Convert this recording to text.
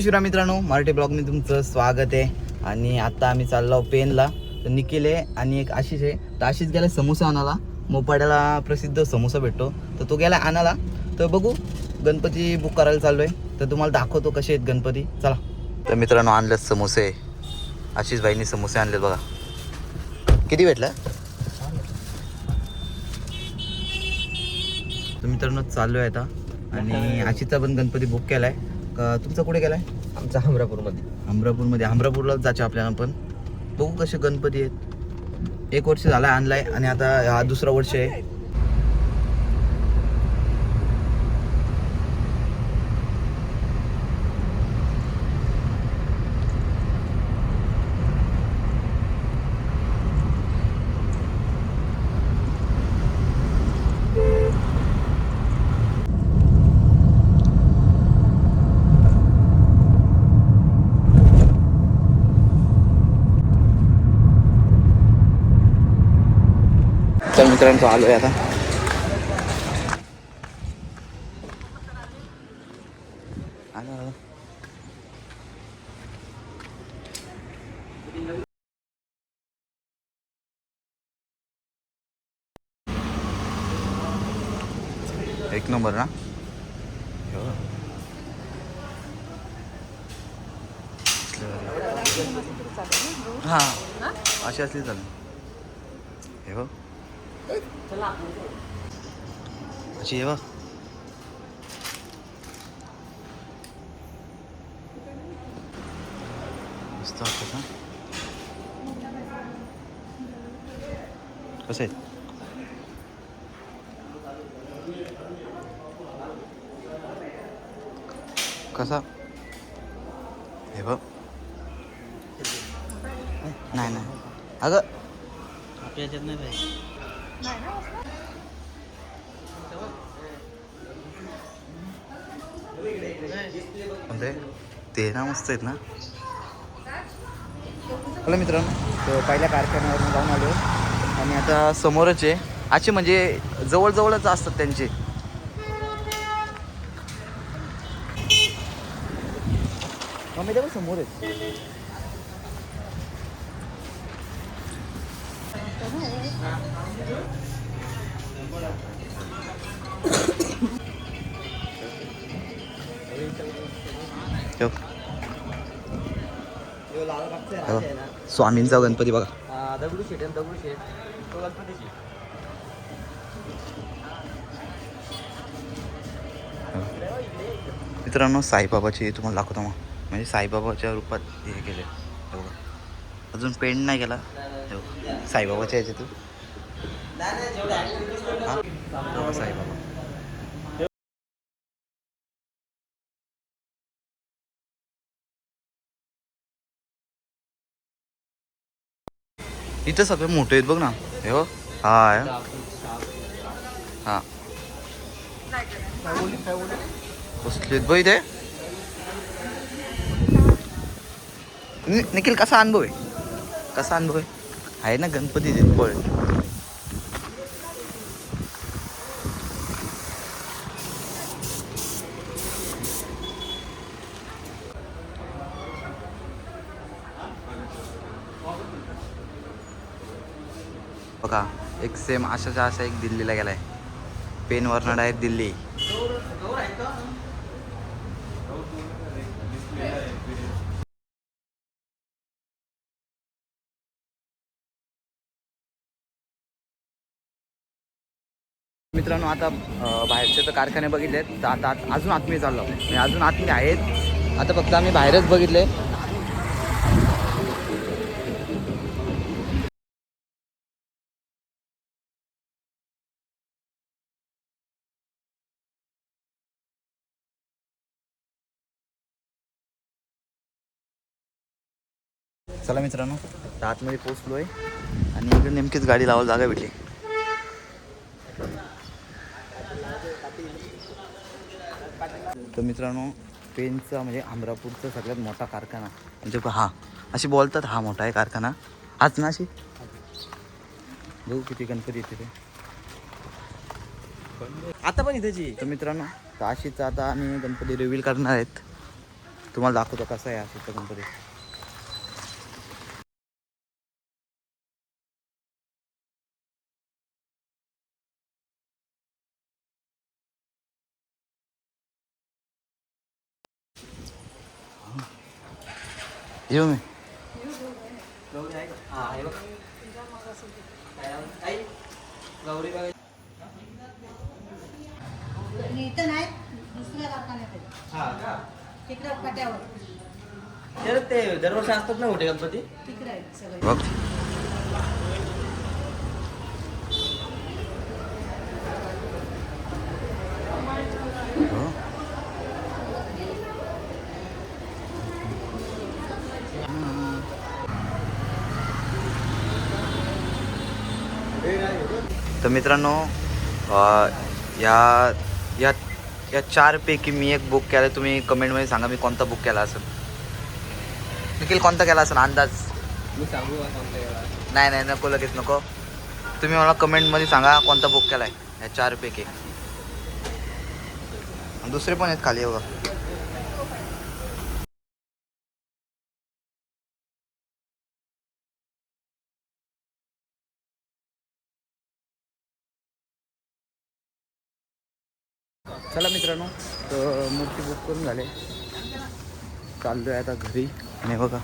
शिवराम मित्रांनो, मराठी ब्लॉगमध्ये तुमचं स्वागत आहे. आणि आता आम्ही चाललो पेनला. तर निखिल आहे आणि एक आशिष आहे. तर आशिष गेला समोसा आणायला. मोपाड्याला प्रसिद्ध समोसा भेटतो, तर तो गेला आणायला. तर बघू, गणपती बुक करायला चाललो आहे. तर तुम्हाला दाखवतो कसे आहेत गणपती. चला. तर मित्रांनो, आणलेत समोसे. आशिष भाईंनी समोसे आणलेत बघा. किती भेटलं? तर मित्रांनो चाललो आहे आता. आणि आशिषचा पण गणपती बुक केलाय. तुमचा कुठे गेलाय? आमचा हमरापूरमध्ये. हमरापूरलाच जायचं आपल्याला. पण बघू कसे गणपती आहेत. 1 वर्ष झाला आणलाय आणि आता हा दुसरा वर्ष आहे. तर मित्रांनो आलोय आता. एक नंबर ना. हा अशी असली चालेल. हे बघ अशी. हे बघ मस्त वाटतं ना. कसं आहे? कसा? हे बघ. नाही नाही अगं आपल्या याच्यात नाही पाहिजे. म्हणजे ते ना मस्त आहेत ना. चला मित्रांनो, तर पहिल्या कारखान्यावरून जाऊन आलो आणि आता समोरच आहे. असे म्हणजे जवळजवळच असतात त्यांचे. मग मी तेव्हा समोर आहे. स्वामींचा गणपती बघा. दगडूशेठ आणि दगडूशेठ तो गणपतीची. मित्रांनो साईबाबाची तुम्हाला दाखवतो. मग म्हणजे साईबाबाच्या रूपात हे केले. अजून पेंट नाही केला. साईबाबाच्या याचे तू साईबाबा. इथं सगळे मोठे आहेत बघ ना. हे हो. हा हा कसले बघ इथे. निखिल कसा अनुभव आहे? कसा अनुभव आहे ना गणपती पळ. बघा एक सेम अशा एक दिल्लीला गेलाय. पेनवरनं डायरेक्ट दिल्ली. मित्रांनो आता बाहेरचे तर कारखाने बघितलेत. तर आता अजून आतमध्ये चाललो. म्हणजे अजून आतमध्ये आहेत. आता फक्त आम्ही बाहेरच बघितले. चला मित्रांनो, तर आतमध्ये पोचलो आहे आणि इकडे नेमकीच गाडी लावायला जागा भेटली. तर मित्रांनो, पेनचा म्हणजे अमरापूरचा सगळ्यात मोठा कारखाना म्हणजे हा अशी बोलतात. हा मोठा आहे कारखाना. हाच ना. अशी बघू किती गणपती येते ते आता पण इथेची. तर मित्रांनो, काशीचा आता आम्ही गणपती रिव्हील करणार आहेत. तुम्हाला दाखवतो कसा आहे आशिषचा गणपती. येऊ मी इथं नाही दुसऱ्या कारखान्यात तिकडे फाट्यावर ते दरवर्षी असतात ना मोठे गणपती. तिकडे आहेत सगळे. बघ. हो. तर मित्रांनो या या या 4पैकी मी एक बुक केला. तुम्ही कमेंटमध्ये सांगा मी कोणता बुक केला असेल. निखिल कोणता केला असेल अंदाज? मी सांगू का कोणता एवढा? नाही नाही नको लगेच नको. तुम्ही मला कमेंटमध्ये सांगा कोणता बुक केला आहे या 4पैकी. दुसरे पण आहेत खाली बघा. चला मित्रांनो तर मूर्ती बुक करून झाले. चाललो आहे आता घरी. आणि बघा